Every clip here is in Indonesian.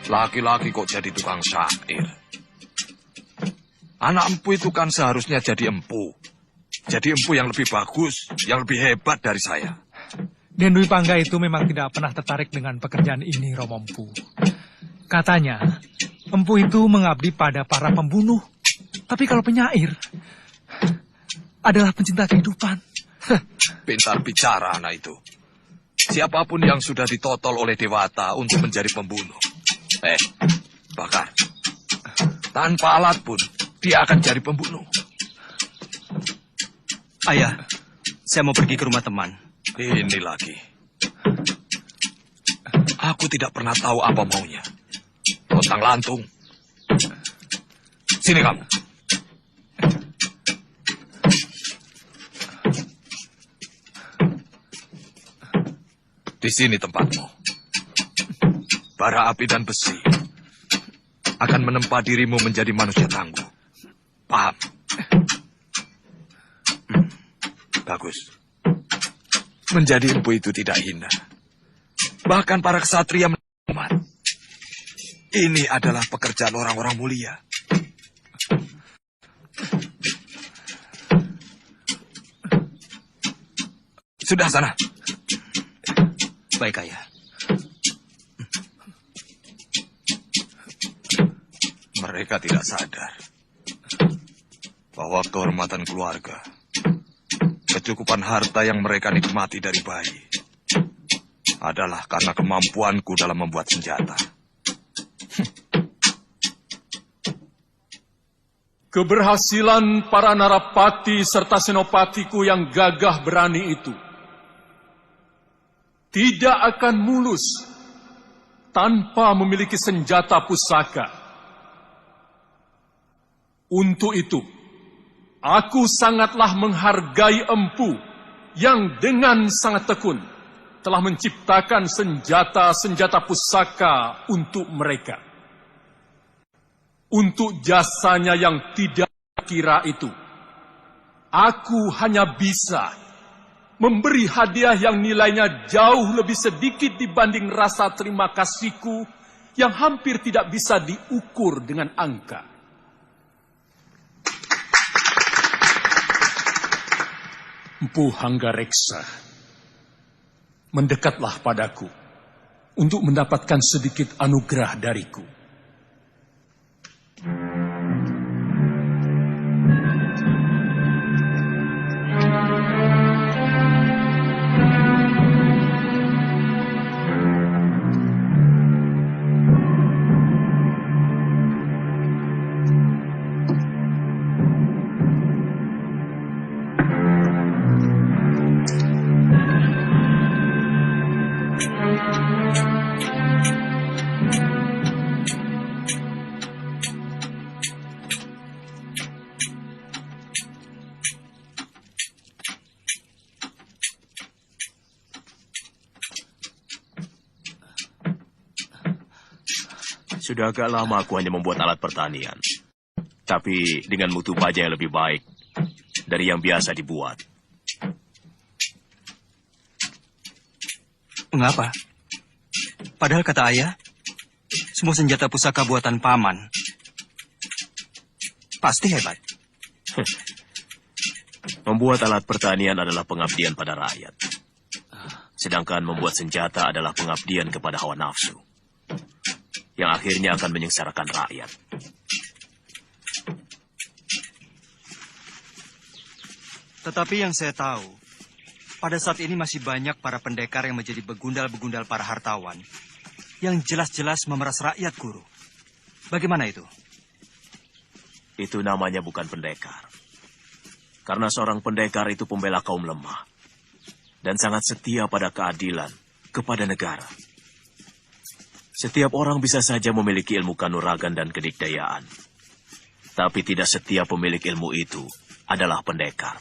Laki-laki kok jadi tukang syair. Anak empu itu kan seharusnya jadi empu. Jadi empu yang lebih bagus, yang lebih hebat dari saya. Den Dwi Pangga itu memang tidak pernah tertarik dengan pekerjaan ini, Romo Empu. Katanya, empu itu mengabdi pada para pembunuh. Tapi kalau penyair adalah pencinta kehidupan. Pintar bicara anak itu. Siapapun yang sudah ditotol oleh Dewata untuk menjadi pembunuh. Bakar. Tanpa alat pun, dia akan jadi pembunuh. Ayah, saya mau pergi ke rumah teman. Ini lagi. Aku tidak pernah tahu apa maunya. Lontang-lantung. Sini kamu. Di sini tempatmu. Bara api dan besi akan menempa dirimu menjadi manusia tangguh. Paham? Bagus. Menjadi empu itu tidak hina. Bahkan para ksatria menikmat. Ini adalah pekerjaan orang-orang mulia. Sudah sana. Baik, Ayah. Mereka tidak sadar bahwa kehormatan keluarga, kecukupan harta yang mereka nikmati dari bayi, adalah karena kemampuanku dalam membuat senjata. Keberhasilan para narapati serta senopatiku yang gagah berani itu tidak akan mulus tanpa memiliki senjata pusaka. Untuk itu, aku sangatlah menghargai empu yang dengan sangat tekun telah menciptakan senjata-senjata pusaka untuk mereka. Untuk jasanya yang tidak kira itu, aku hanya bisa memberi hadiah yang nilainya jauh lebih sedikit dibanding rasa terima kasihku yang hampir tidak bisa diukur dengan angka. Empu Hanggareksa, mendekatlah padaku untuk mendapatkan sedikit anugerah dariku. Sudah agak lama aku hanya membuat alat pertanian. Tapi dengan mutu baja yang lebih baik dari yang biasa dibuat. Mengapa? Padahal kata ayah, semua senjata pusaka buatan paman pasti hebat. Membuat alat pertanian adalah pengabdian pada rakyat. Sedangkan membuat senjata adalah pengabdian kepada hawa nafsu, yang akhirnya akan menyengsarakan rakyat. Tetapi yang saya tahu, pada saat ini masih banyak para pendekar yang menjadi begundal-begundal para hartawan, yang jelas-jelas memeras rakyat, Guru. Bagaimana itu? Itu namanya bukan pendekar. Karena seorang pendekar itu pembela kaum lemah, dan sangat setia pada keadilan, kepada negara. Setiap orang bisa saja memiliki ilmu kanuragan dan kedikdayaan. Tapi tidak setiap pemilik ilmu itu adalah pendekar.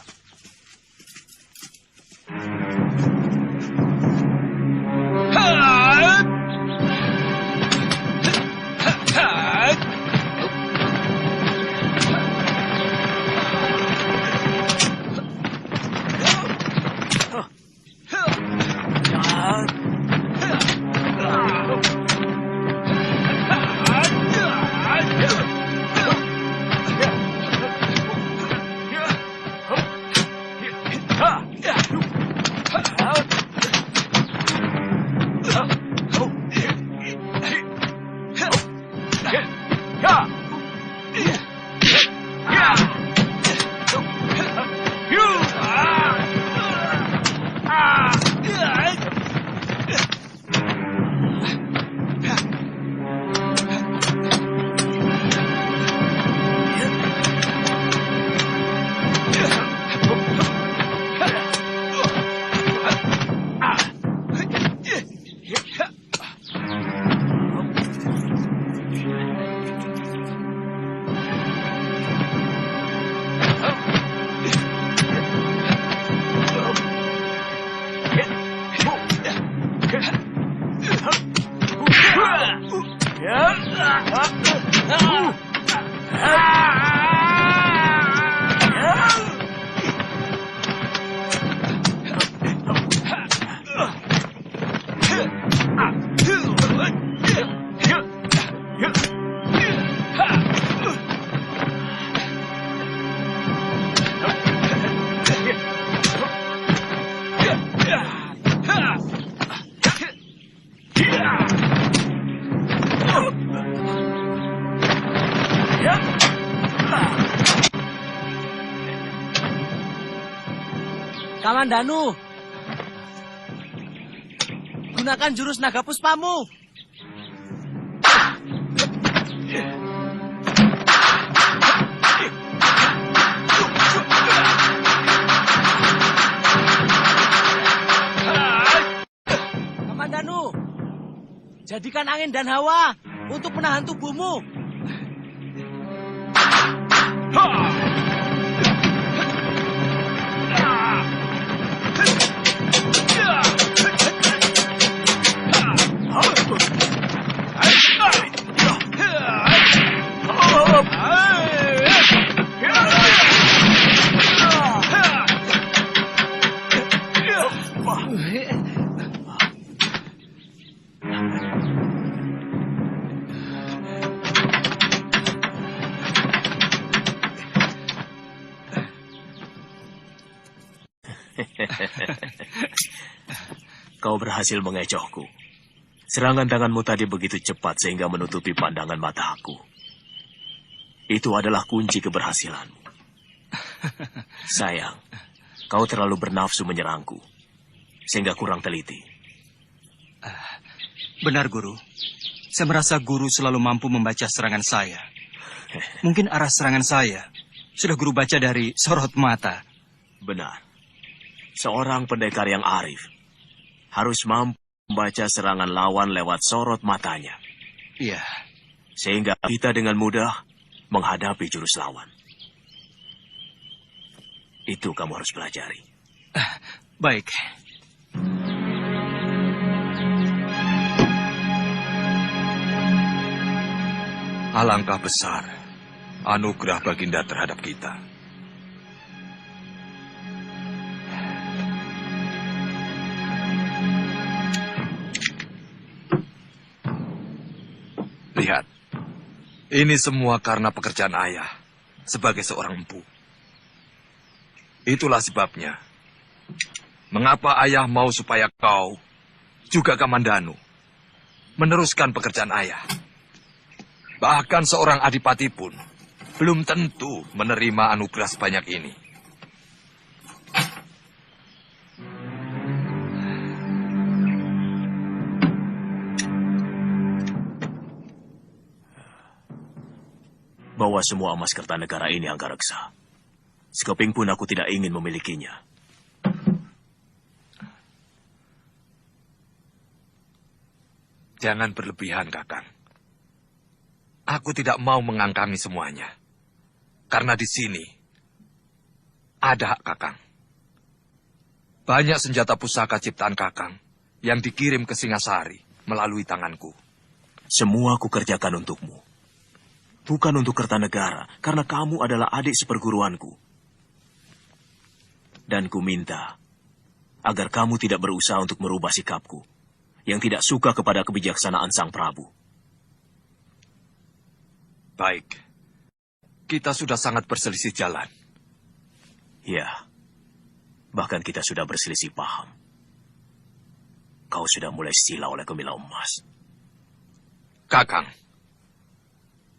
Kamandanu, gunakan jurus naga puspamu. Kamandanu, jadikan angin dan hawa untuk menahan tubuhmu. Kau berhasil mengecohku. Serangan tanganmu tadi begitu cepat sehingga menutupi pandangan mataku. Itu adalah kunci keberhasilanmu. Sayang, kau terlalu bernafsu menyerangku, sehingga kurang teliti. Benar, Guru. Saya merasa Guru selalu mampu membaca serangan saya. Mungkin arah serangan saya sudah Guru baca dari sorot mata. Benar. Seorang pendekar yang arif harus mampu membaca serangan lawan lewat sorot matanya. Iya. Sehingga kita dengan mudah menghadapi jurus lawan. Itu kamu harus pelajari. Baik. Alangkah besar anugerah Baginda terhadap kita. Lihat, ini semua karena pekerjaan ayah sebagai seorang empu. Itulah sebabnya, mengapa ayah mau supaya kau, juga Kamandanu, meneruskan pekerjaan ayah. Bahkan seorang adipati pun belum tentu menerima anugerah sebanyak ini. Bawa semua emas Kertanegara ini, Anggareksa. Sekeping pun aku tidak ingin memilikinya. Jangan berlebihan, Kakang. Aku tidak mau mengangkangi semuanya. Karena di sini ada hak Kakang. Banyak senjata pusaka ciptaan Kakang yang dikirim ke Singasari melalui tanganku. Semua aku kerjakan untukmu. Bukan untuk Kertanegara, karena kamu adalah adik seperguruanku. Dan ku minta agar kamu tidak berusaha untuk merubah sikapku yang tidak suka kepada kebijaksanaan Sang Prabu. Baik. Kita sudah sangat berselisih jalan. Ya, bahkan kita sudah berselisih paham. Kau sudah mulai sila oleh Gemilang Emas. Kakang,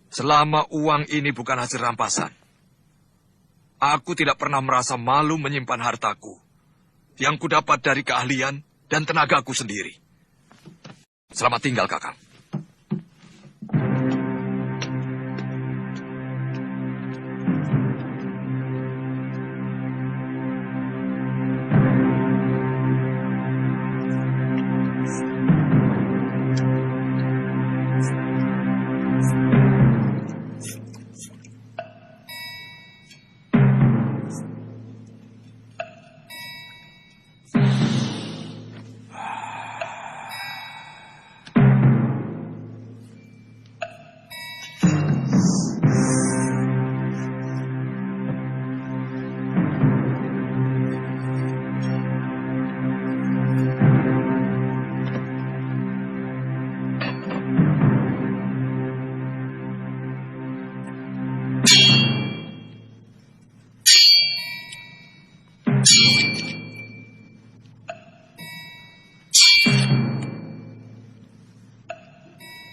selama uang ini bukan hasil rampasan, aku tidak pernah merasa malu menyimpan hartaku yang kudapat dari keahlian dan tenagaku sendiri. Selamat tinggal, Kakang.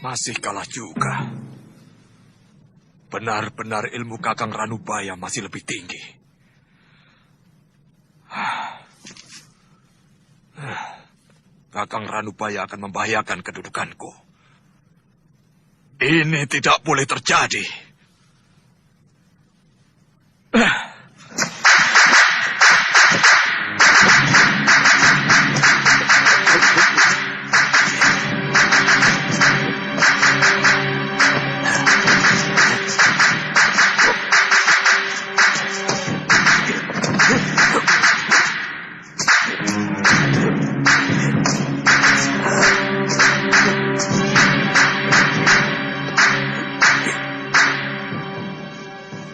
Masih kalah juga. Benar-benar ilmu Kakang Ranubaya masih lebih tinggi. Kakang Ranubaya akan membahayakan kedudukanku. Ini tidak boleh terjadi.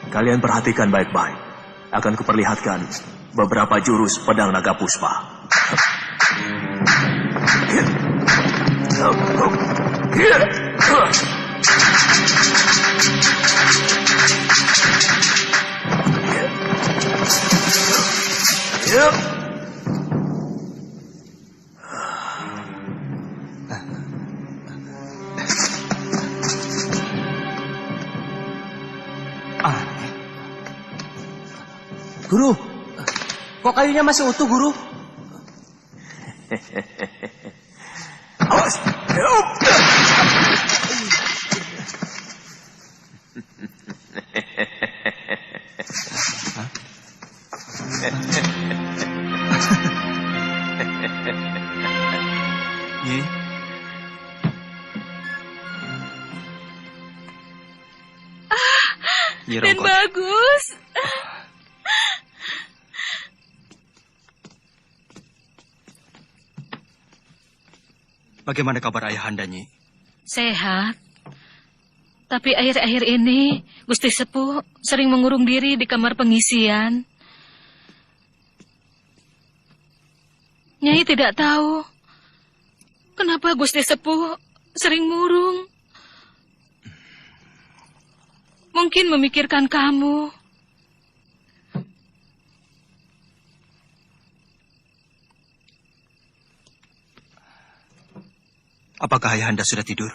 Kalian perhatikan baik-baik. Akan kuperlihatkan beberapa jurus pedang naga puspa. Guru, kok kayunya masih utuh, Guru? Awas! Nyi, Nyi Dan Rongkot. bagus. Bagaimana kabar ayahanda, Nyi? Sehat. Tapi akhir-akhir ini Gusti Sepuh sering mengurung diri di kamar pengisian. Nyai tidak tahu kenapa Gusti Sepuh sering murung. Mungkin memikirkan kamu. Apakah ayahanda sudah tidur?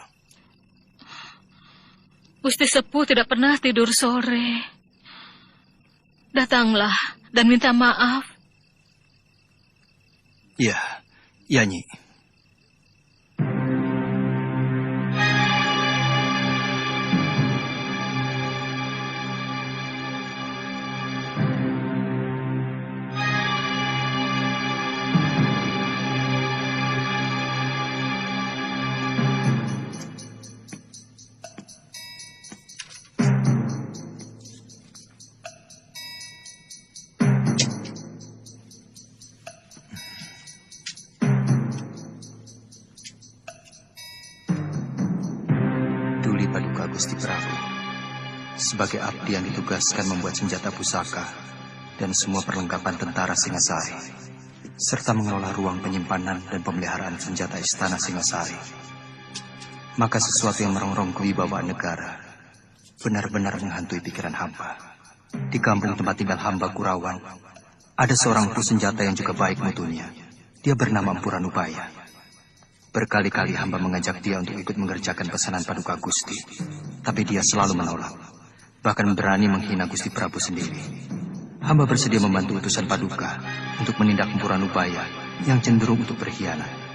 Gusti Sepuh tidak pernah tidur sore. Datanglah dan minta maaf. Iya, iya, Nyi. Duli Paduka Gusti Prabu, sebagai abdi yang ditugaskan membuat senjata pusaka dan semua perlengkapan tentara Singasari, serta mengelola ruang penyimpanan dan pemeliharaan senjata istana Singasari. Maka sesuatu yang merongrong kewibawaan negara benar-benar menghantui pikiran hamba. Di kampung tempat tinggal hamba Kurawan, ada seorang empu senjata yang juga baik mutunya. Dia bernama Empu Ranubaya. Berkali-kali hamba mengajak dia untuk ikut mengerjakan pesanan Paduka Gusti, tapi dia selalu menolak, bahkan berani menghina Gusti Prabu sendiri. Hamba bersedia membantu utusan Paduka untuk menindak Empu Ranubaya yang cenderung untuk berkhianat.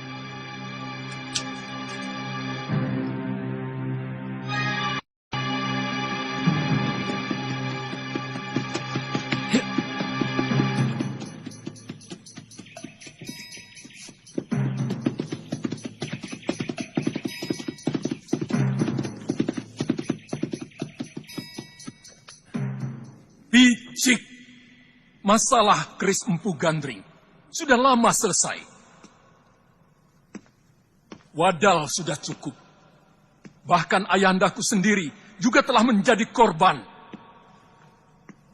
Bicik. Masalah keris Empu Gandring sudah lama selesai. Wadal sudah cukup. Bahkan ayahandaku sendiri juga telah menjadi korban.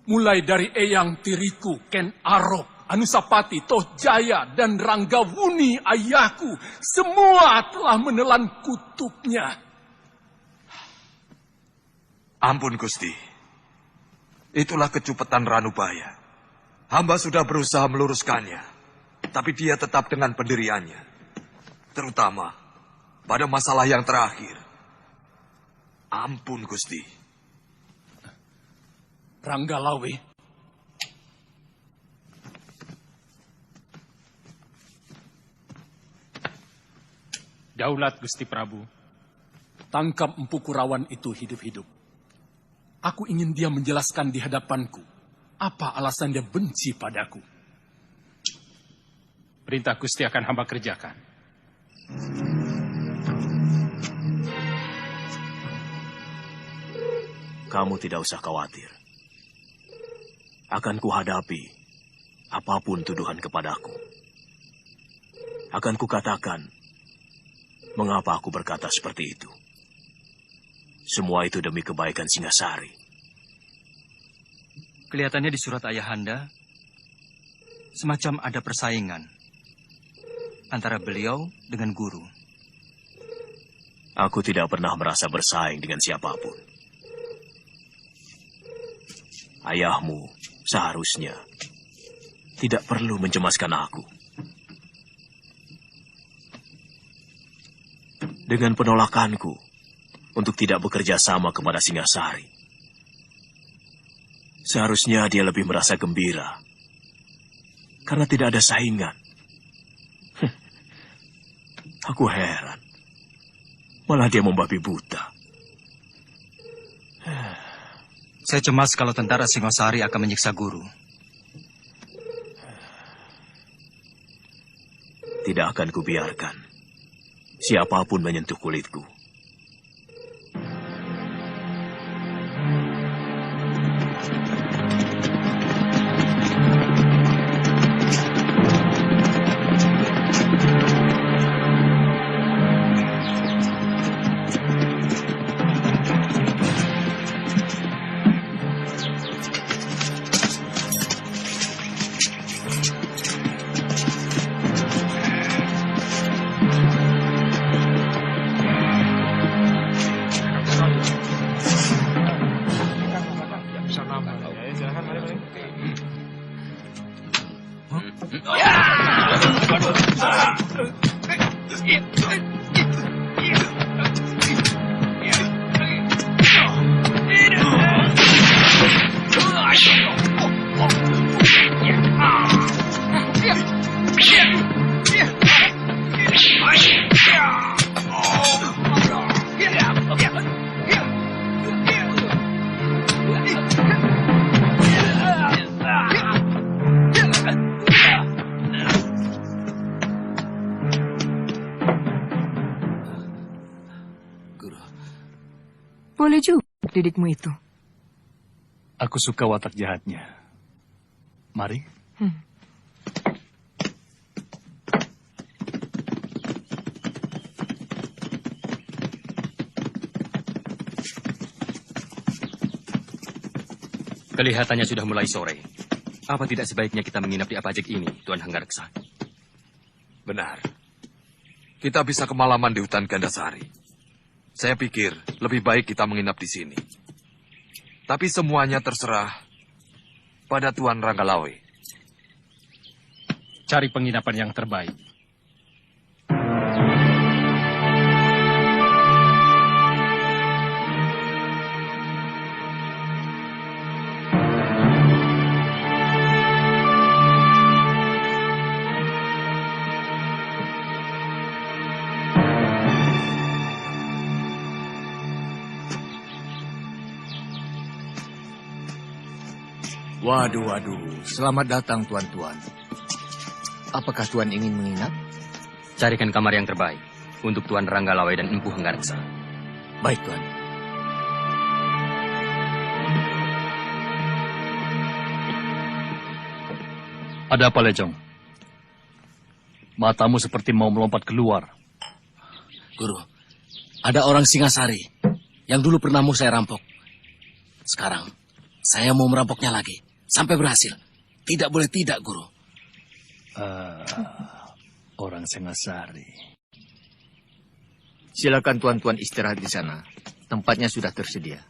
Mulai dari Eyang Tiriku, Ken Arok, Anusapati, Toh Jaya, dan Ranggawuni ayahku, semua telah menelan kutubnya. Ampun, Gusti. Itulah kecupetan Ranubaya. Hamba sudah berusaha meluruskannya, tapi dia tetap dengan pendiriannya. Terutama pada masalah yang terakhir. Ampun, Gusti. Ranggalawe. Daulat Gusti Prabu. Tangkap Empu Kurawan itu hidup-hidup. Aku ingin dia menjelaskan di hadapanku apa alasan dia benci padaku. Perintah Gusti akan hamba kerjakan. Kamu tidak usah khawatir. Akan kuhadapi apapun tuduhan kepadaku. Akan kukatakan mengapa aku berkata seperti itu. Semua itu demi kebaikan Singasari. Kelihatannya di surat Ayahanda, semacam ada persaingan antara beliau dengan guru. Aku tidak pernah merasa bersaing dengan siapapun. Ayahmu seharusnya tidak perlu mencemaskan aku. Dengan penolakanku untuk tidak bekerja sama kepada Singasari, seharusnya dia lebih merasa gembira karena tidak ada saingan. Aku heran, malah dia membabi buta. Saya cemas kalau tentara Singosari akan menyiksa guru. Tidak akan kubiarkan siapapun menyentuh kulitku. Boleh juga didikmu itu. Aku suka watak jahatnya. Mari. Kelihatannya sudah mulai sore. Apa tidak sebaiknya kita menginap di Apajek ini, Tuan Hanggareksa? Benar. Kita bisa kemalaman di hutan Gandasari. Saya pikir lebih baik kita menginap di sini. Tapi semuanya terserah pada Tuan Ranggalawe. Cari penginapan yang terbaik. Waduh, selamat datang tuan-tuan. Apakah tuan ingin menginap? Carikan kamar yang terbaik untuk Tuan Ranggalawe dan Empu Hanggareksa. Baik, tuan. Ada apa, Lejong? Matamu seperti mau melompat keluar. Guru, ada orang Singasari yang dulu pernah mau saya rampok. Sekarang, saya mau merampoknya lagi. Sampai berhasil. Tidak boleh tidak, Guru. Orang Singasari. Silakan tuan-tuan istirahat di sana. Tempatnya sudah tersedia.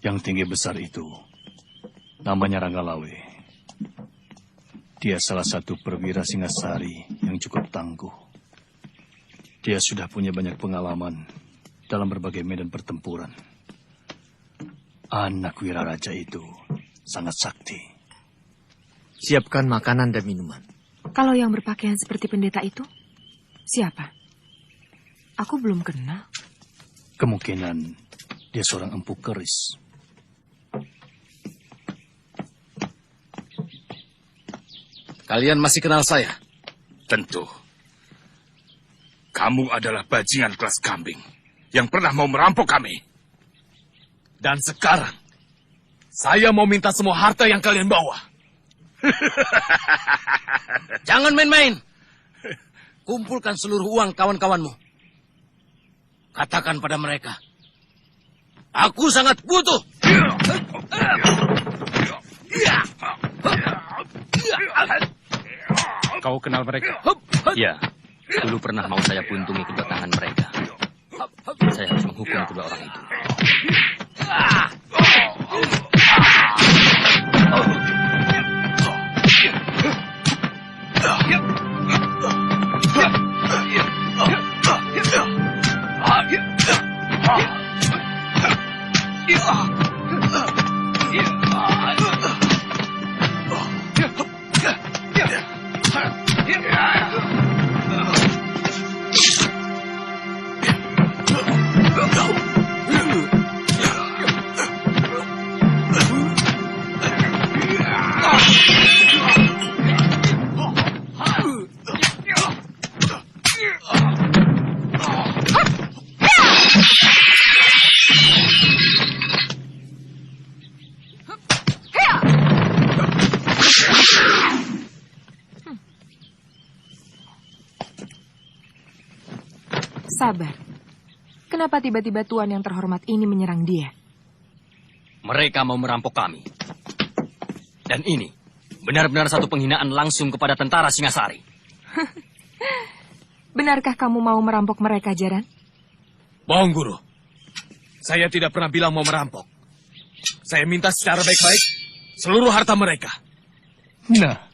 Yang tinggi besar itu, namanya Ranggalawe. Dia salah satu perwira Singasari yang cukup tangguh. Dia sudah punya banyak pengalaman dalam berbagai medan pertempuran. Anak Wiraraja itu sangat sakti. Siapkan makanan dan minuman. Kalau yang berpakaian seperti pendeta itu, siapa? Aku belum kenal. Kemungkinan dia seorang empu keris. Kalian masih kenal saya? Tentu. Kamu adalah bajingan kelas kambing yang pernah mau merampok kami. Dan sekarang, saya mau minta semua harta yang kalian bawa. Jangan main-main. Kumpulkan seluruh uang kawan-kawanmu. Katakan pada mereka, aku sangat butuh. Kau kenal mereka? Ya, dulu pernah mau saya buntungi kedua tangan mereka. Saya harus menghukum kedua orang itu. Sabar. Kenapa tiba-tiba tuan yang terhormat ini menyerang dia? Mereka mau merampok kami. Dan ini benar-benar satu penghinaan langsung kepada tentara Singasari. Benarkah kamu mau merampok mereka, Jaran? Bohong, Guru. Saya tidak pernah bilang mau merampok. Saya minta secara baik-baik seluruh harta mereka. Nah,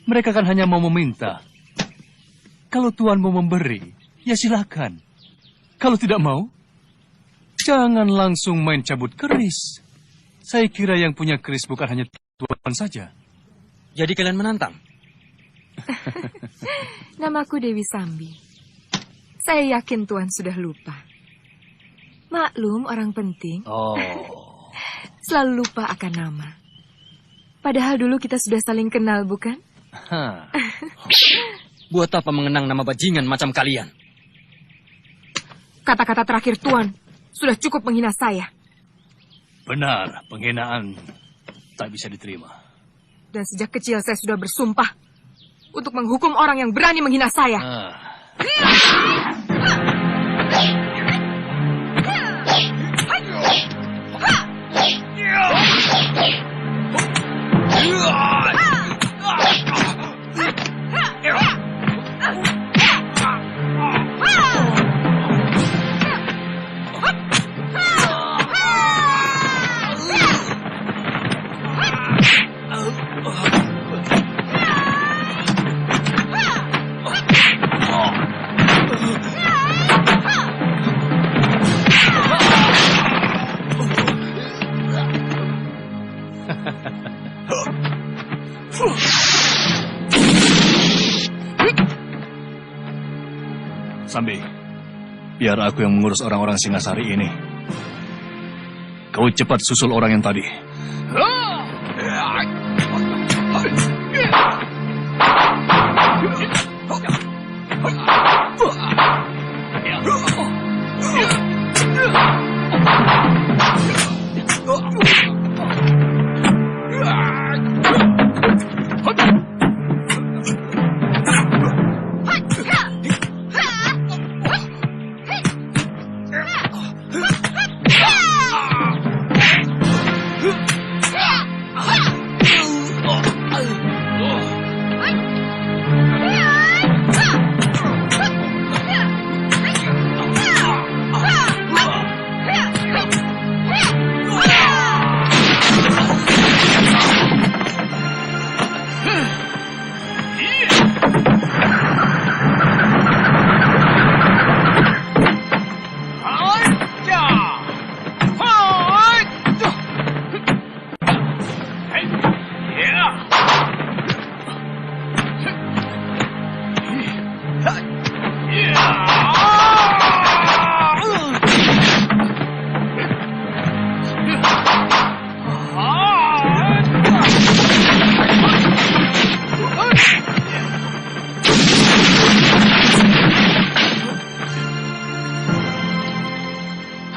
mereka kan hanya mau meminta. Kalau Tuan mau memberi, ya silakan. Kalau tidak mau, jangan langsung main cabut keris. Saya kira yang punya keris bukan hanya Tuan saja. Jadi kalian menantang? Namaku Dewi Sambi. Saya yakin Tuan sudah lupa. Maklum orang penting. Oh. Selalu lupa akan nama. Padahal dulu kita sudah saling kenal, bukan? Buat apa mengenang nama bajingan macam kalian? Kata-kata terakhir Tuan sudah cukup menghina saya. Benar, penghinaan tak bisa diterima. Dan sejak kecil saya sudah bersumpah untuk menghukum orang yang berani menghina saya. Sambi, biar aku yang mengurus orang-orang Singasari ini. Kau cepat susul orang yang tadi.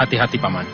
Hati-hati, Paman.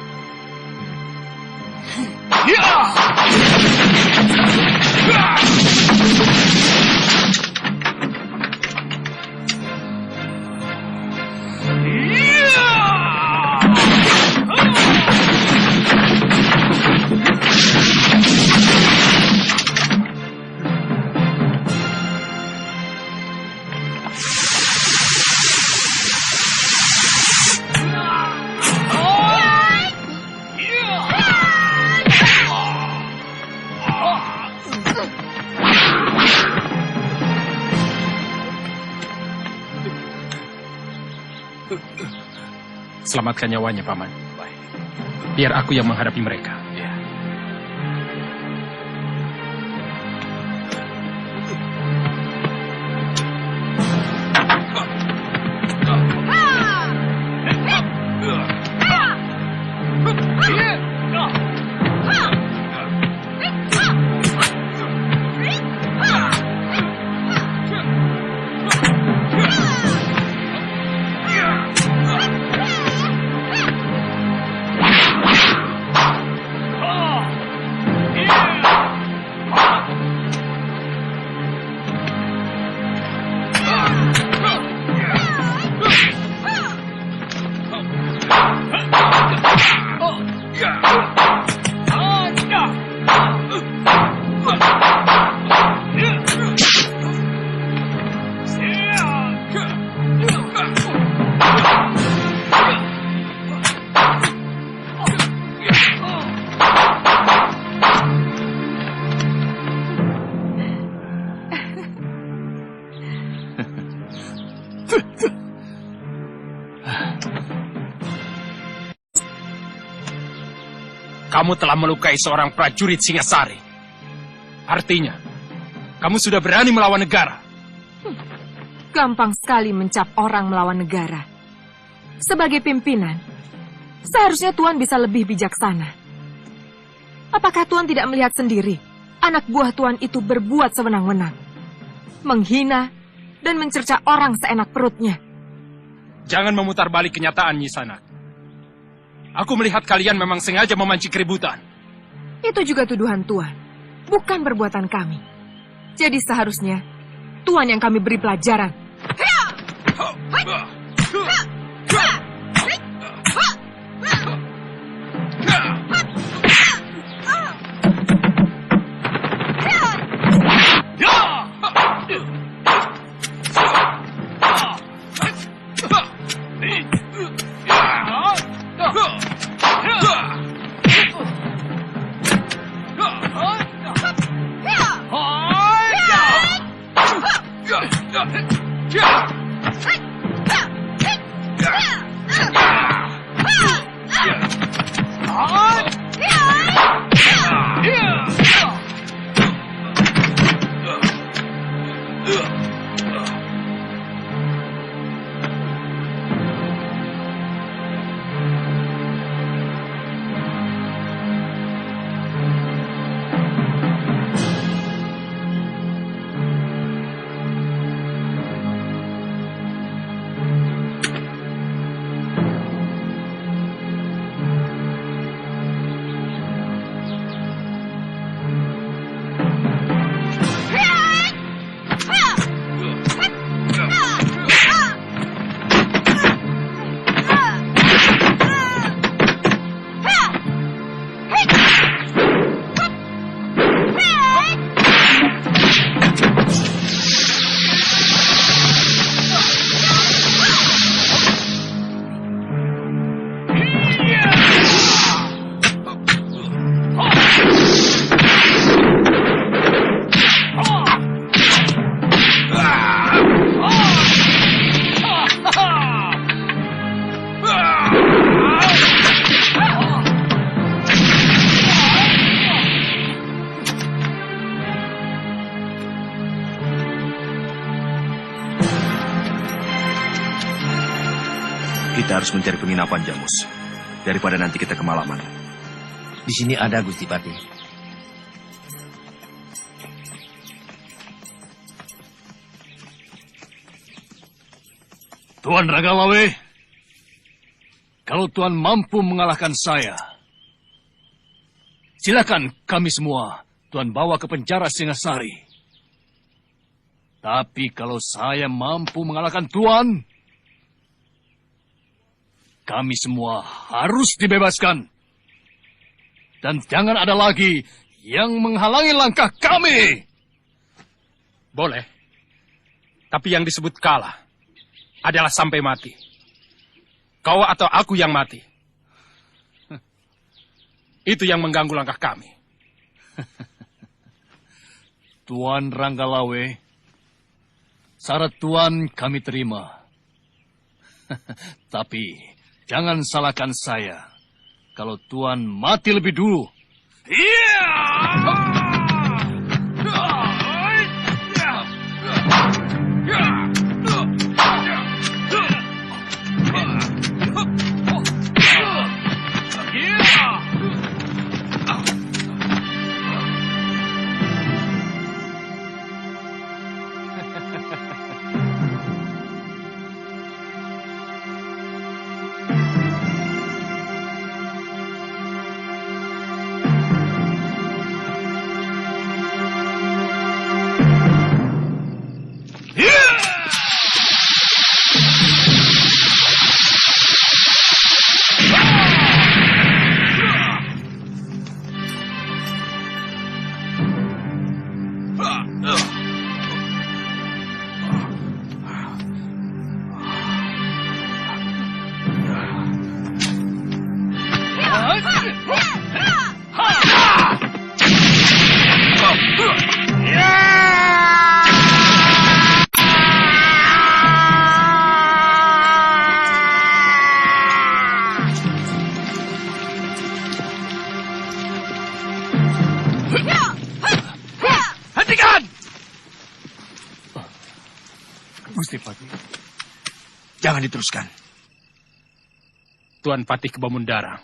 Selamatkan nyawanya, Paman. Biar aku yang menghadapi mereka. Kamu telah melukai seorang prajurit Singasari. Artinya, kamu sudah berani melawan negara. Gampang sekali mencap orang melawan negara. Sebagai pimpinan, seharusnya Tuan bisa lebih bijaksana. Apakah Tuan tidak melihat sendiri anak buah Tuan itu berbuat sewenang-wenang, menghina dan mencerca orang seenak perutnya? Jangan memutar balik kenyataan, Nyi Sanak. Aku melihat kalian memang sengaja memancing keributan. Itu juga tuduhan Tuan, bukan perbuatan kami. Jadi seharusnya Tuan yang kami beri pelajaran. Kita harus mencari penginapan, Jamus. Daripada nanti kita kemalaman. Di sini ada, Gusti Pati. Tuan Ragalawe, Kalau Tuan mampu mengalahkan saya, silakan kami semua Tuan bawa ke penjara Singasari. Tapi kalau saya mampu mengalahkan Tuan, kami semua harus dibebaskan. Dan jangan ada lagi yang menghalangi langkah kami. Boleh. Tapi yang disebut kalah adalah sampai mati. Kau atau aku yang mati. Itu yang mengganggu langkah kami. Tuan Ranggalawe, syarat Tuan kami terima. Tapi jangan salahkan saya kalau Tuan mati lebih dulu. Hentikan! Gusti Patih. Jangan diteruskan. Tuan Patih Kebamundara.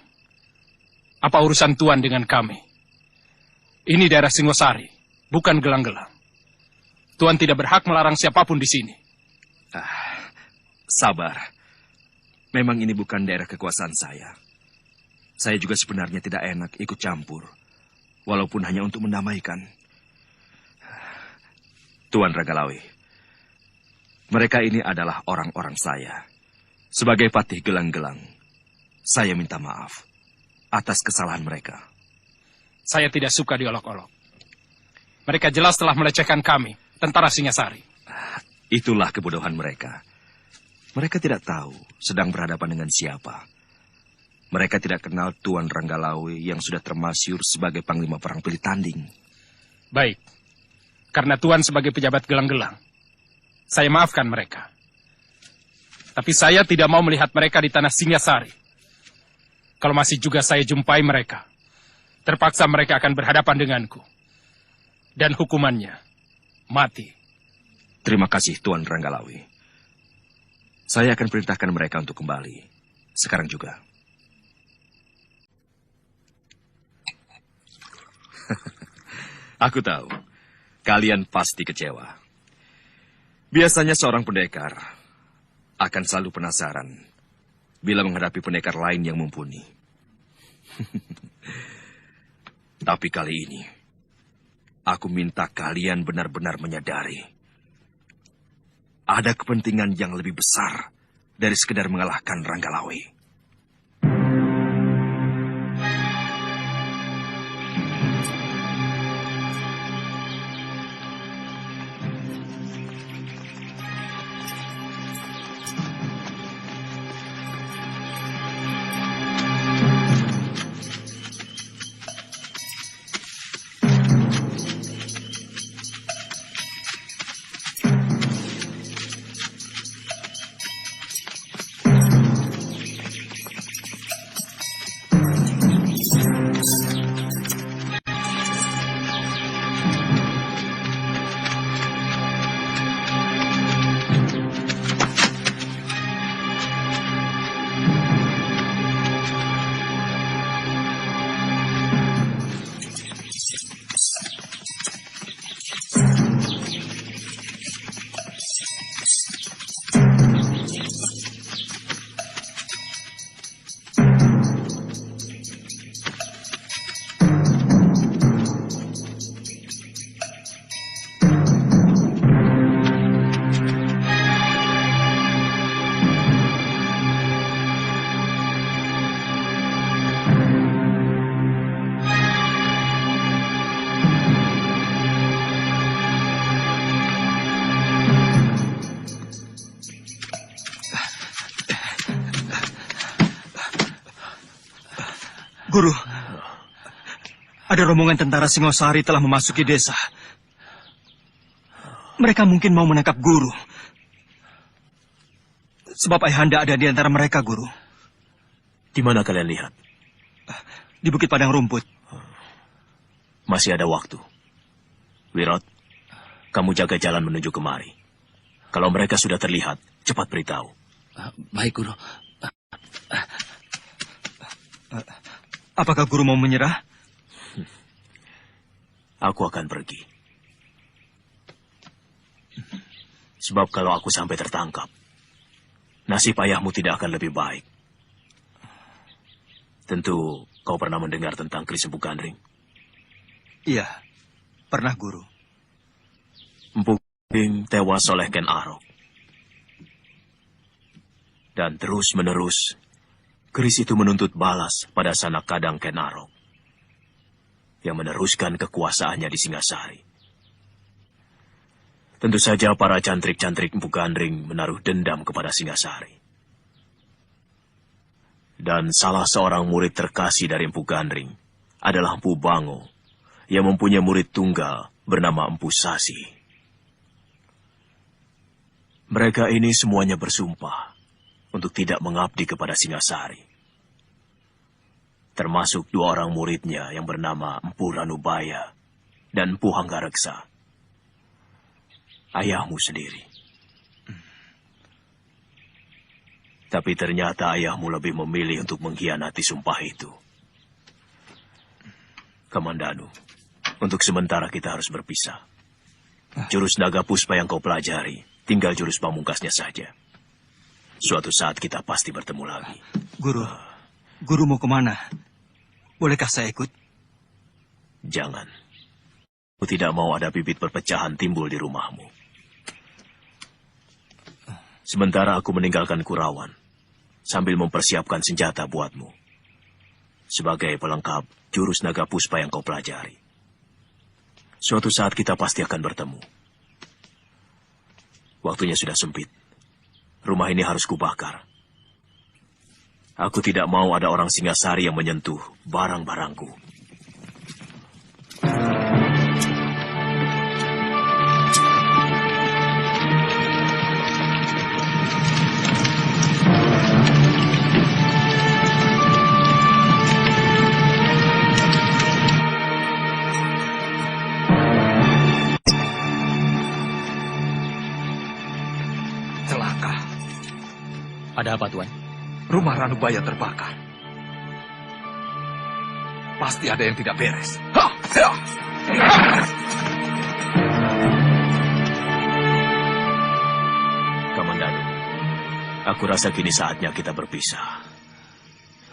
Apa urusan Tuan dengan kami? Ini daerah Singosari, bukan Gelang-Gelang. Tuan tidak berhak melarang siapapun di sini. Sabar. Memang ini bukan daerah kekuasaan saya. Saya juga sebenarnya tidak enak ikut campur. Walaupun hanya untuk mendamaikan. Tuan Ranggalawe, mereka ini adalah orang-orang saya. Sebagai Patih Gelang-Gelang, saya minta maaf atas kesalahan mereka. Saya tidak suka diolok-olok. Mereka jelas telah melecehkan kami, tentara Singasari. Itulah kebodohan mereka. Mereka tidak tahu sedang berhadapan dengan siapa. Mereka tidak kenal Tuan Ranggalawe yang sudah termasyhur sebagai Panglima Perang Pilih Tanding. Baik, karena Tuan sebagai pejabat Gelang-Gelang, saya maafkan mereka. Tapi saya tidak mau melihat mereka di tanah Singasari. Kalau masih juga saya jumpai mereka, terpaksa mereka akan berhadapan denganku. Dan hukumannya, mati. Terima kasih Tuan Ranggalawe. Saya akan perintahkan mereka untuk kembali. Sekarang juga. Aku tahu, kalian pasti kecewa. Biasanya seorang pendekar akan selalu penasaran bila menghadapi pendekar lain yang mumpuni. Tapi kali ini, aku minta kalian benar-benar menyadari ada kepentingan yang lebih besar dari sekedar mengalahkan Ranggalawe. Guru, ada rombongan tentara Singosari telah memasuki desa. Mereka mungkin mau menangkap Guru. Sebab Ayahanda ada di antara mereka, Guru. Di mana kalian lihat? Di Bukit Padang Rumput. Masih ada waktu. Wirot, kamu jaga jalan menuju kemari. Kalau mereka sudah terlihat, cepat beritahu. Baik, Guru. Apakah Guru mau menyerah? Aku akan pergi. Sebab kalau aku sampai tertangkap, nasib ayahmu tidak akan lebih baik. Tentu kau pernah mendengar tentang Kris Empu Gandring. Iya, pernah, Guru. Empu Gandring tewas oleh Ken Arok. Dan terus-menerus, Kris itu menuntut balas pada sanak kadang Ken Arok yang meneruskan kekuasaannya di Singasari. Tentu saja para cantrik-cantrik Empu Gandring menaruh dendam kepada Singasari. Dan salah seorang murid terkasih dari Empu Gandring adalah Empu Bango yang mempunyai murid tunggal bernama Empu Sasi. Mereka ini semuanya bersumpah untuk tidak mengabdi kepada Singasari. Termasuk dua orang muridnya yang bernama Empu Ranubaya dan Empu Hanggareksa. Ayahmu sendiri. Tapi ternyata ayahmu lebih memilih untuk mengkhianati sumpah itu. Kamandanu, untuk sementara kita harus berpisah. Jurus naga puspa yang kau pelajari, tinggal jurus pamungkasnya saja. Suatu saat kita pasti bertemu lagi. Guru mau kemana? Bolehkah saya ikut? Jangan. Aku tidak mau ada bibit perpecahan timbul di rumahmu. Sementara aku meninggalkan Kurawan, sambil mempersiapkan senjata buatmu. Sebagai pelengkap jurus naga puspa yang kau pelajari. Suatu saat kita pasti akan bertemu. Waktunya sudah sempit. Rumah ini harus kubakar. Aku tidak mau ada orang Singasari yang menyentuh barang-barangku. Celaka. Ada apa, Tuan? Rumah Ranubaya terbakar. Pasti ada yang tidak beres. Kamandanu, aku rasa kini saatnya kita berpisah.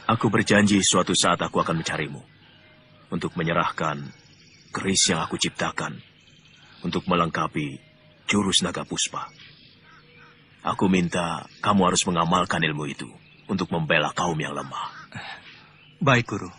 Aku berjanji suatu saat aku akan mencarimu untuk menyerahkan keris yang aku ciptakan untuk melengkapi jurus naga puspa. Aku minta kamu harus mengamalkan ilmu itu untuk membela kaum yang lemah. Baik, Guru.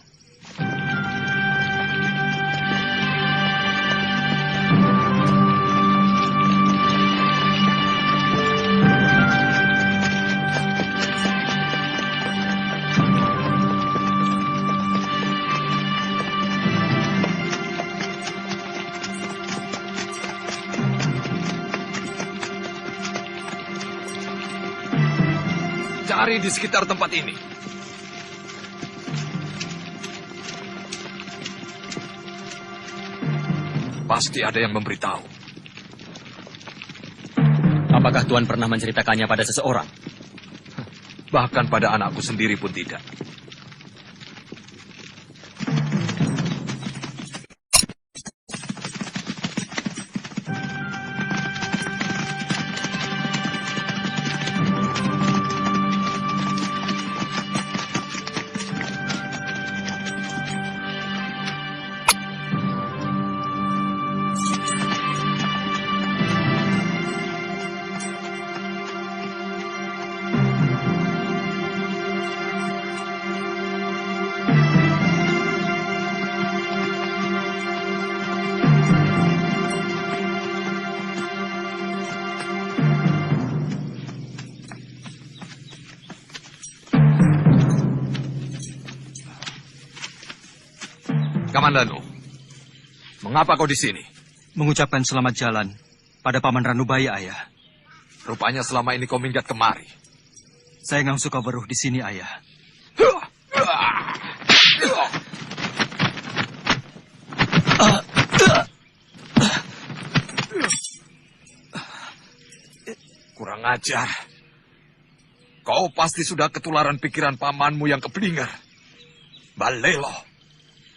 Cari di sekitar tempat ini. Pasti ada yang memberitahu. Apakah Tuan pernah menceritakannya pada seseorang? Bahkan pada anakku sendiri pun tidak. Kamandanu, mengapa kau di sini? Mengucapkan selamat jalan pada Paman Ranubaya, Ayah. Rupanya selama ini kau minggat kemari. Saya nggak suka beruh di sini, Ayah. Kurang ajar. Kau pasti sudah ketularan pikiran pamanmu yang keblinger. Balelo.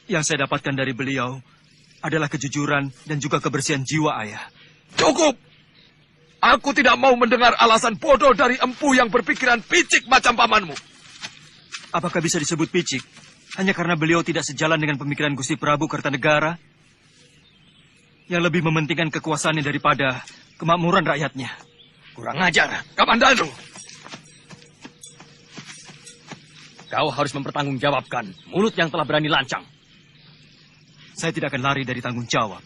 Yang saya dapatkan dari beliau adalah kejujuran dan juga kebersihan jiwa, Ayah. Cukup! Aku tidak mau mendengar alasan bodoh dari empu yang berpikiran picik macam pamanmu. Apakah bisa disebut picik hanya karena beliau tidak sejalan dengan pemikiran Gusti Prabu Kertanegara yang lebih mementingkan kekuasaannya daripada kemakmuran rakyatnya? Kurang ajar. Kamandanu! Kau harus mempertanggungjawabkan mulut yang telah berani lancang. Saya tidak akan lari dari tanggung jawab.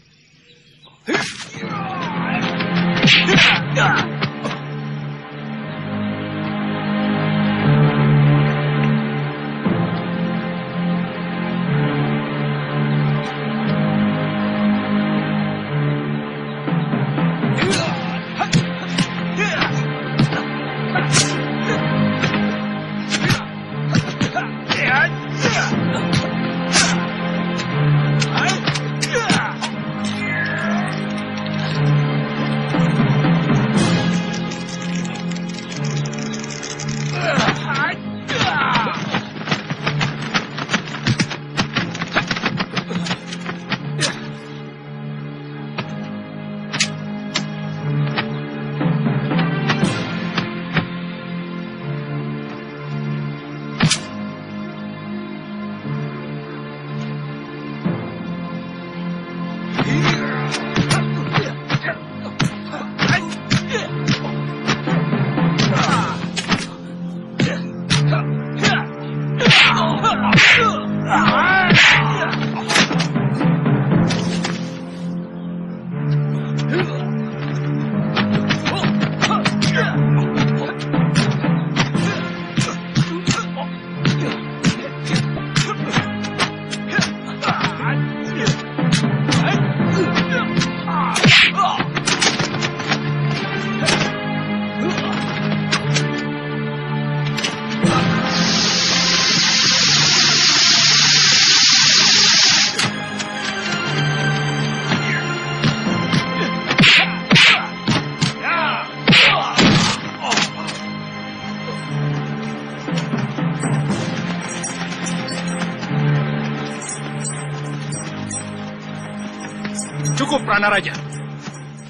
Cukup, Pranaraja.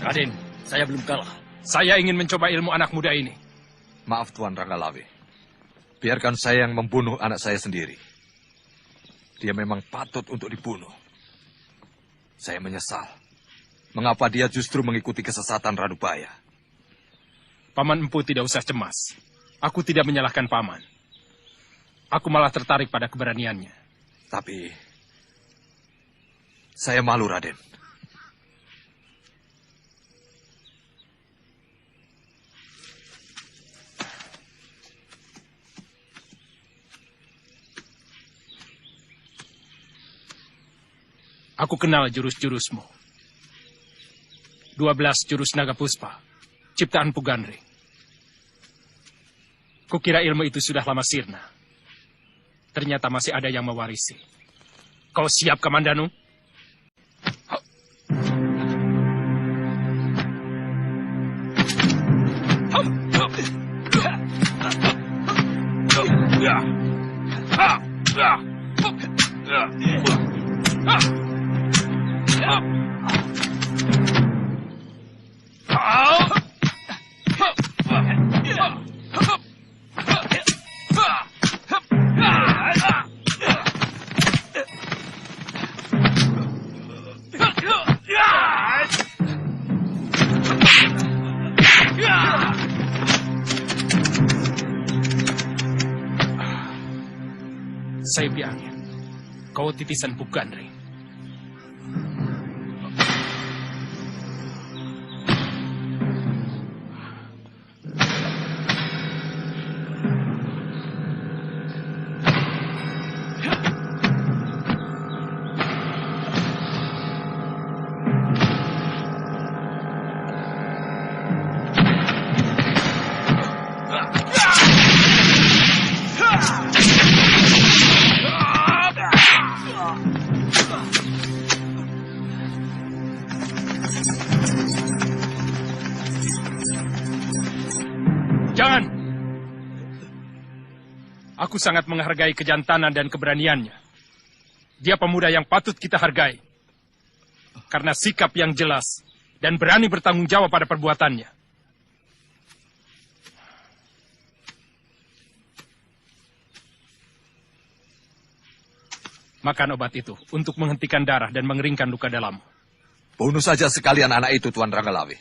Raden, saya belum kalah. Saya ingin mencoba ilmu anak muda ini. Maaf Tuan Ranggalawe. Biarkan saya yang membunuh anak saya sendiri. Dia memang patut untuk dibunuh. Saya menyesal. Mengapa dia justru mengikuti kesesatan Ranubaya? Paman Empu tidak usah cemas. Aku tidak menyalahkan Paman. Aku malah tertarik pada keberaniannya. Tapi saya malu, Raden. Aku kenal jurus-jurusmu. 12 jurus naga puspa, ciptaan Pugandri. Kukira ilmu itu sudah lama sirna. Ternyata masih ada yang mewarisi. Kau siap, Kamandanu? Saya beri angin. Kau titisan Pugandri. Aku sangat menghargai kejantanan dan keberaniannya. Dia pemuda yang patut kita hargai. Karena sikap yang jelas dan berani bertanggung jawab pada perbuatannya. Makan obat itu untuk menghentikan darah dan mengeringkan luka dalam. Bunuh saja sekalian anak itu, Tuan Ranggalawe.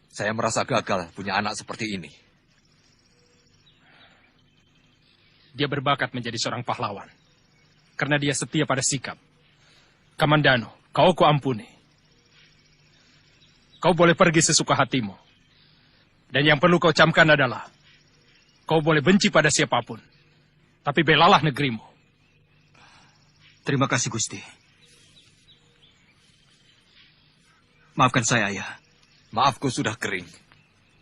Saya merasa gagal punya anak seperti ini. Dia berbakat menjadi seorang pahlawan. Karena dia setia pada sikap. Kamandano, kau kuampuni. Kau boleh pergi sesuka hatimu. Dan yang perlu kau camkan adalah, kau boleh benci pada siapapun. Tapi belalah negerimu. Terima kasih, Gusti. Maafkan saya, Ayah. Maafku sudah kering.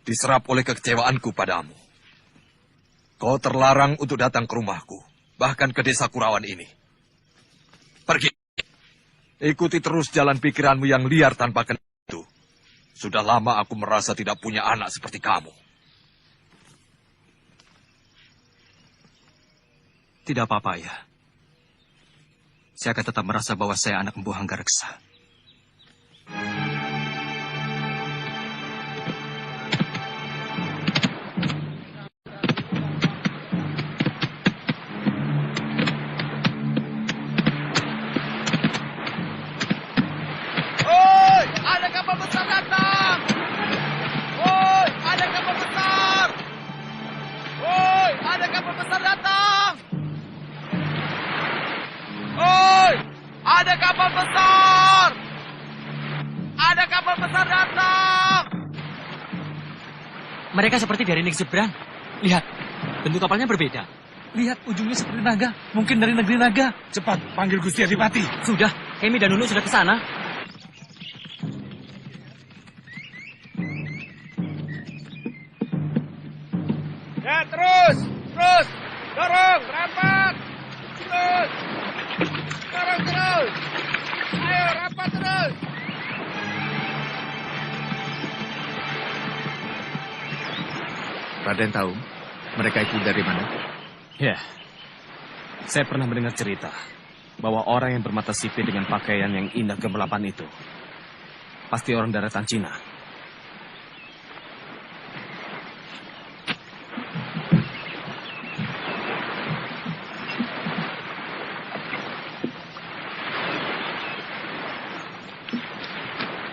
Diserap oleh kekecewaanku padamu. Kau terlarang untuk datang ke rumahku, bahkan ke desa Kurawan ini. Pergi. Ikuti terus jalan pikiranmu yang liar tanpa kendali itu. Sudah lama aku merasa tidak punya anak seperti kamu. Tidak apa-apa, Ayah. Saya akan tetap merasa bahwa saya anak Empu Hanggareksa. Woi, ada kapal besar datang! Woi, ada kapal besar! Woi, ada kapal besar datang! Woi, ada kapal besar! Ada kapal besar datang! Mereka seperti dari negeri seberang. Lihat, bentuk kapalnya berbeda. Lihat, ujungnya seperti naga. Mungkin dari negeri naga. Cepat, panggil Gusti Adipati. Sudah, Kemi dan Nunu sudah ke sana. Ya, terus! Dorong, rapat! Terus! Dorong terus! Ayo, rapat terus! Raden tahu mereka itu dari mana? Ya, saya pernah mendengar cerita bahwa orang yang bermata sipit dengan pakaian yang indah gemerlapan itu pasti orang daratan Cina.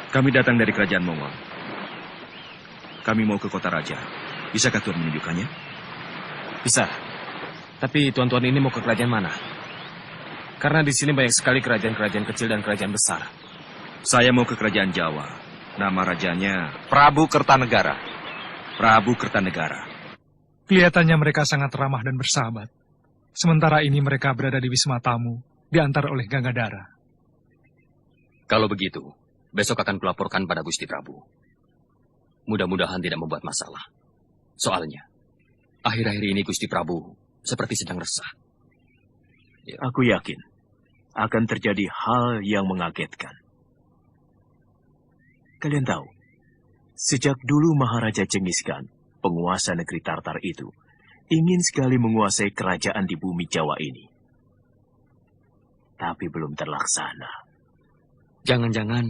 Kami datang dari kerajaan Mongol. Kami mau ke kota raja. Bisakah Tuan menunjukkannya? Bisa. Tapi tuan-tuan ini mau ke kerajaan mana? Karena di sini banyak sekali kerajaan-kerajaan kecil dan kerajaan besar. Saya mau ke kerajaan Jawa. Nama rajanya Prabu Kertanegara. Prabu Kertanegara. Kelihatannya mereka sangat ramah dan bersahabat. Sementara ini mereka berada di Wisma Tamu, diantar oleh Gangadara. Kalau begitu, besok akan kulaporkan pada Gusti Prabu. Mudah-mudahan tidak membuat masalah. Soalnya, akhir-akhir ini Gusti Prabu seperti sedang resah. Ya. Aku yakin akan terjadi hal yang mengagetkan. Kalian tahu, sejak dulu Maharaja Cengis Khan, penguasa negeri Tartar itu, ingin sekali menguasai kerajaan di bumi Jawa ini. Tapi belum terlaksana. Jangan-jangan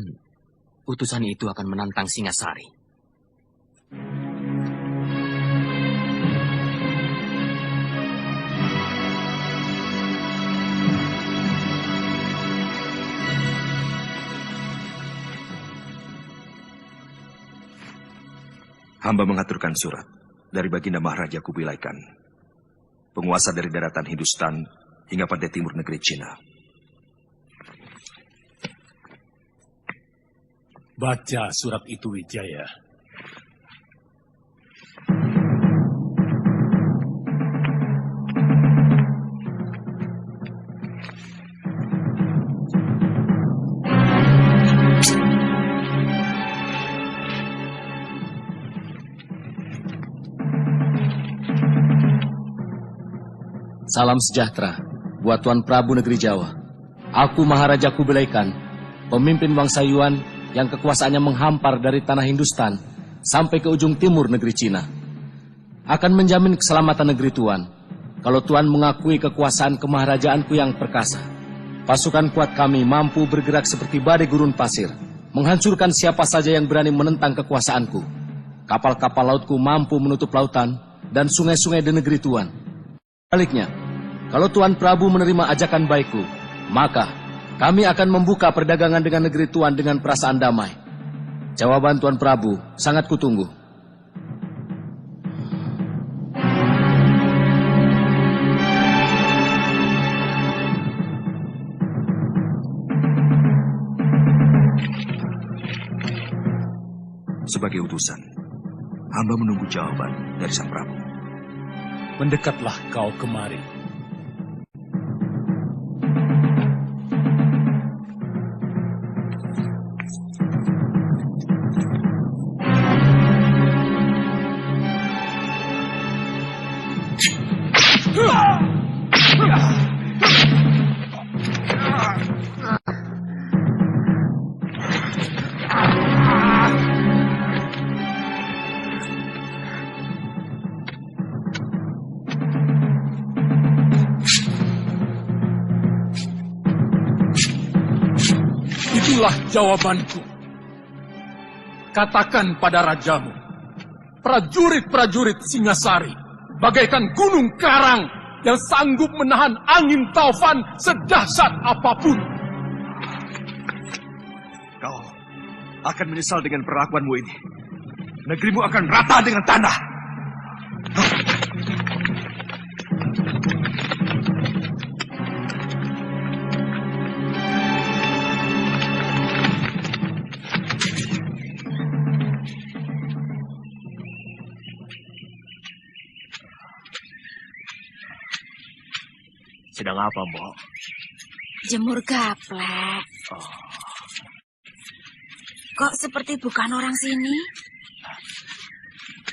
utusan itu akan menantang Singasari. Hamba mengaturkan surat dari Baginda Maharaja Kubilai Khan, penguasa dari daratan Hindustan hingga pantai timur negeri Cina. Baca surat itu, Wijaya. Salam sejahtera buat Tuan Prabu Negeri Jawa. Aku Maharaja Kubilai Khan, pemimpin bangsa Yuan yang kekuasaannya menghampar dari tanah Hindustan sampai ke ujung timur negeri Cina. Akan menjamin keselamatan negeri Tuan kalau Tuan mengakui kekuasaan kemaharajaanku yang perkasa. Pasukan kuat kami mampu bergerak seperti badai gurun pasir, menghancurkan siapa saja yang berani menentang kekuasaanku. Kapal-kapal lautku mampu menutup lautan dan sungai-sungai di negeri Tuan. Sebaliknya, kalau Tuan Prabu menerima ajakan baikku, maka kami akan membuka perdagangan dengan negeri Tuan dengan perasaan damai. Jawaban Tuan Prabu sangat kutunggu. Sebagai utusan, hamba menunggu jawaban dari Sang Prabu. Mendekatlah kau kemari. Itulah jawabanku. Katakan pada rajamu, prajurit-prajurit Singasari bagaikan gunung karang yang sanggup menahan angin taufan sedahsyat apapun. Kau akan menyesal dengan perlakuanmu ini. Negerimu akan rata dengan tanah. Sedang apa, Mbok? Jemur gaplek. Oh. Kok seperti bukan orang sini?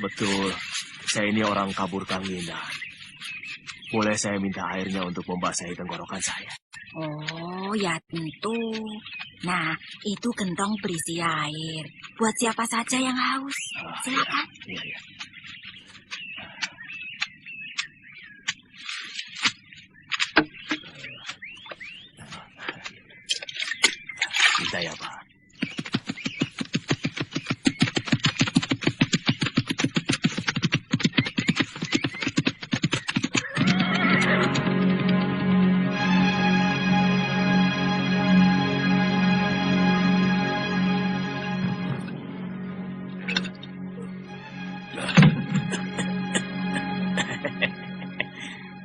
Betul, saya ini orang kabur Kanginan. Boleh saya minta airnya untuk membasahi tenggorokan saya? Oh, ya tentu. Nah, itu gentong berisi air. Buat siapa saja yang haus. Silakan. Iya. Minta ya, Pak.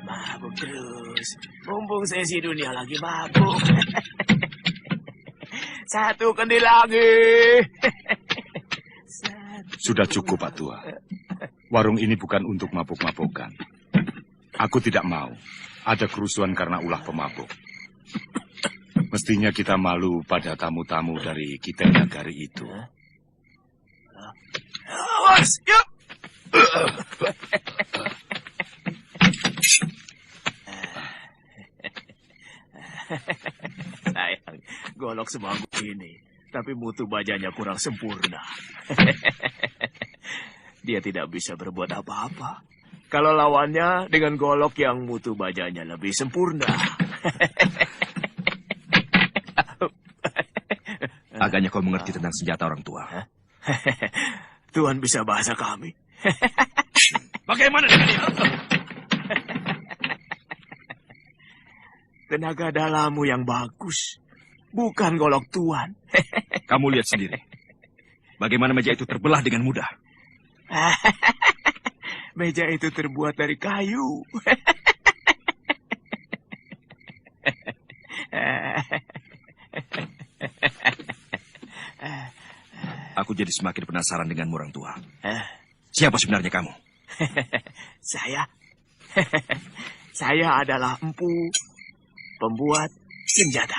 Mabuk terus. Mumpung sesi dunia lagi mabuk. Satu kendi lagi. Sudah cukup, Pak Tua. Warung ini bukan untuk mabuk-mabukan. Aku tidak mau ada kerusuhan karena ulah pemabuk. Mestinya kita malu pada tamu-tamu dari Kiteng Nagari itu. Awas, yuk. Sayang, golok sebagus ini, tapi mutu bajanya kurang sempurna. Dia tidak bisa berbuat apa-apa kalau lawannya dengan golok yang mutu bajanya lebih sempurna. Agaknya kau mengerti tentang senjata orang tua. Tuhan bisa bahasa kami. Bagaimana dengan dia? Tenaga dalammu yang bagus, bukan golok Tuan. Kamu lihat sendiri. Bagaimana meja itu terbelah dengan mudah. Meja itu terbuat dari kayu. Aku jadi semakin penasaran denganmu, orang tua. Siapa sebenarnya kamu? Saya adalah empu pembuat senjata.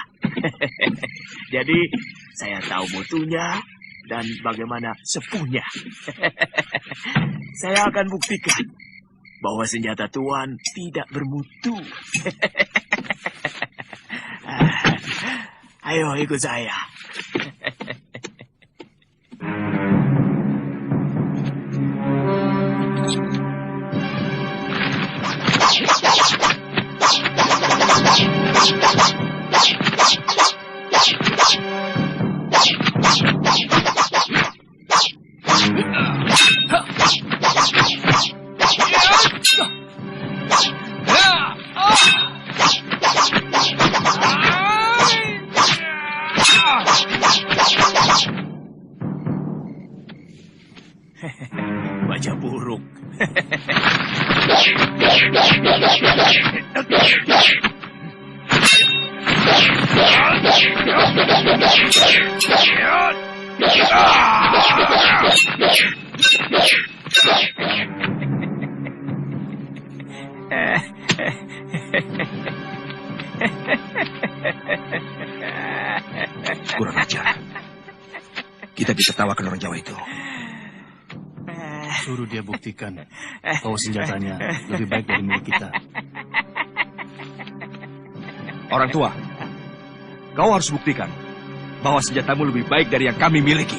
Jadi saya tahu mutunya dan bagaimana sepuhnya. Saya akan buktikan bahwa senjata Tuan tidak bermutu. Ayo ikut saya. Wajah buruk. Kurang ajar. Kita bisa tawakan orang Jawa itu. Suruh dia buktikan bahwa senjatanya lebih baik dari milik kita. Orang tua, kau harus buktikan bahwa senjatamu lebih baik dari yang kami miliki.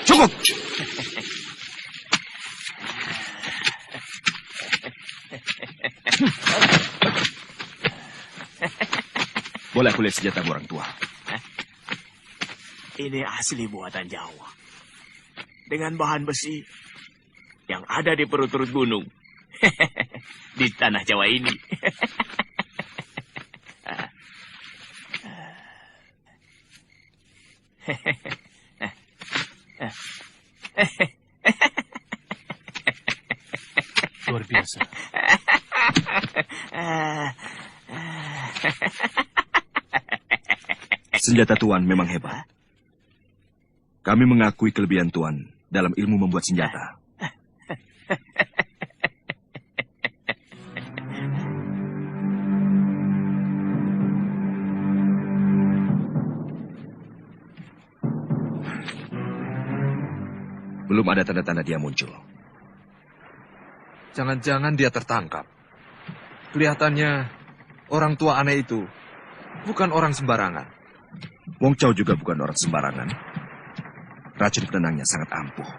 Cukup! Boleh aku lihat senjata orang tua? Ini asli buatan Jawa. Dengan bahan besi yang ada di perut-perut gunung. Di tanah Jawa ini. Luar biasa. Senjata Tuan memang hebat. Kami mengakui kelebihan Tuan dalam ilmu membuat senjata. Belum ada tanda-tanda dia muncul. Jangan-jangan dia tertangkap. Kelihatannya orang tua aneh itu bukan orang sembarangan. Wong Chow juga bukan orang sembarangan. Racun penenangnya sangat ampuh.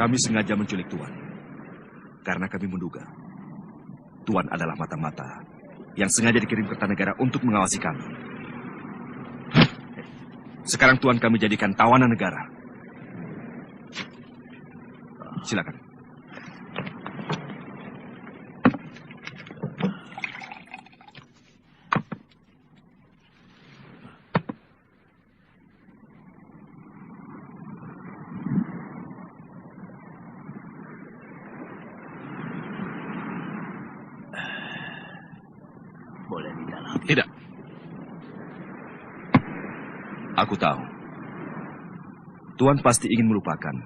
Kami sengaja menculik Tuan. Karena kami menduga Tuan adalah mata-mata yang sengaja dikirim ke Kertanegara untuk mengawasi kami. Sekarang Tuan kami jadikan tawanan negara. Silakan. Boleh di dalam. Tidak. Aku tahu. Tuan pasti ingin melupakan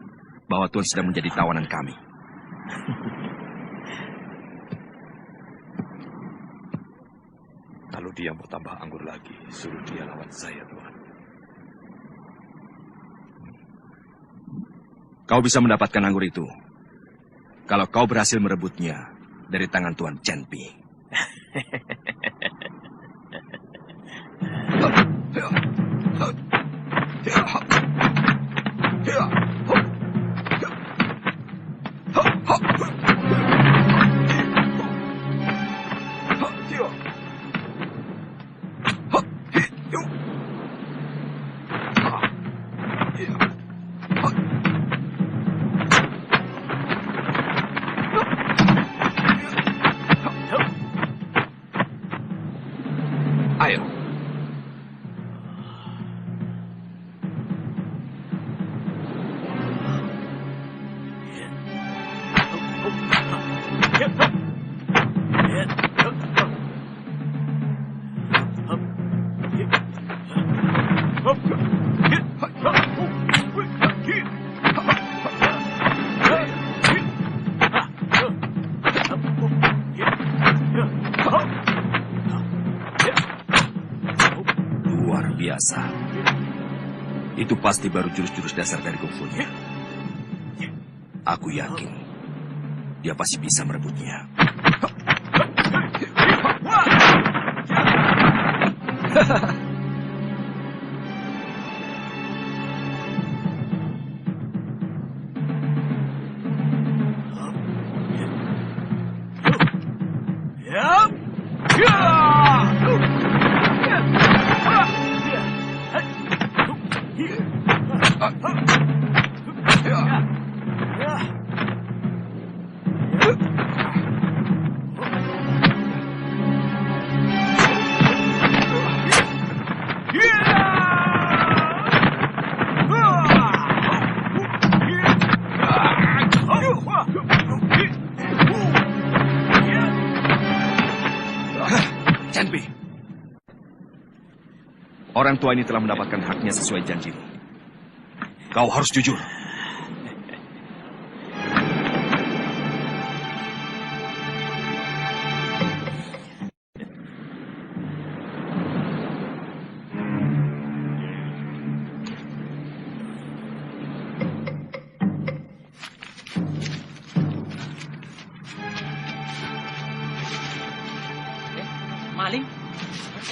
bahwa Tuan sedang menjadi tawanan kami. Kalau dia mau tambah anggur lagi, suruh dia lawan saya, Tuan. Kau bisa mendapatkan anggur itu kalau kau berhasil merebutnya dari tangan Tuan Cenpi. Ayo. Luar biasa. Itu pasti baru jurus-jurus dasar dari kungfunya. Aku yakin dia pasti bisa merebutnya. Cenpi, orang tua ini telah mendapatkan haknya sesuai janjimu. Kau harus jujur. Maling?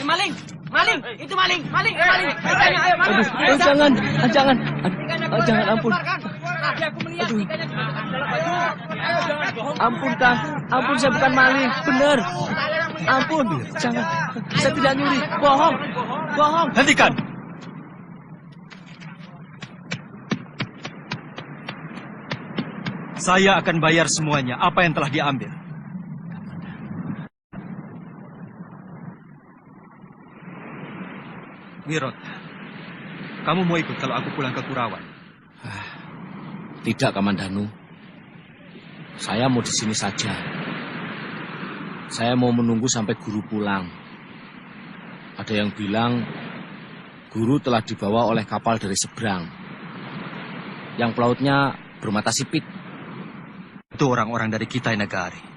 Maling! Maling! Itu maling! Maling! Maling! Ayo, maling! Aduh, jangan, jangan, jangan, ampun. Ampun, Kang. Ampun, saya bukan maling. Benar. Ampun, jangan. Saya tidak nyuri. Bohong. Bohong. Hentikan! Saya akan bayar semuanya apa yang telah diambil. Wirot, kamu mau ikut kalau aku pulang ke Kurawan? Tidak, Kamandanu. Saya mau di sini saja. Saya mau menunggu sampai guru pulang. Ada yang bilang guru telah dibawa oleh kapal dari seberang. Yang pelautnya bermata sipit. Itu orang-orang dari Kitai Nagari.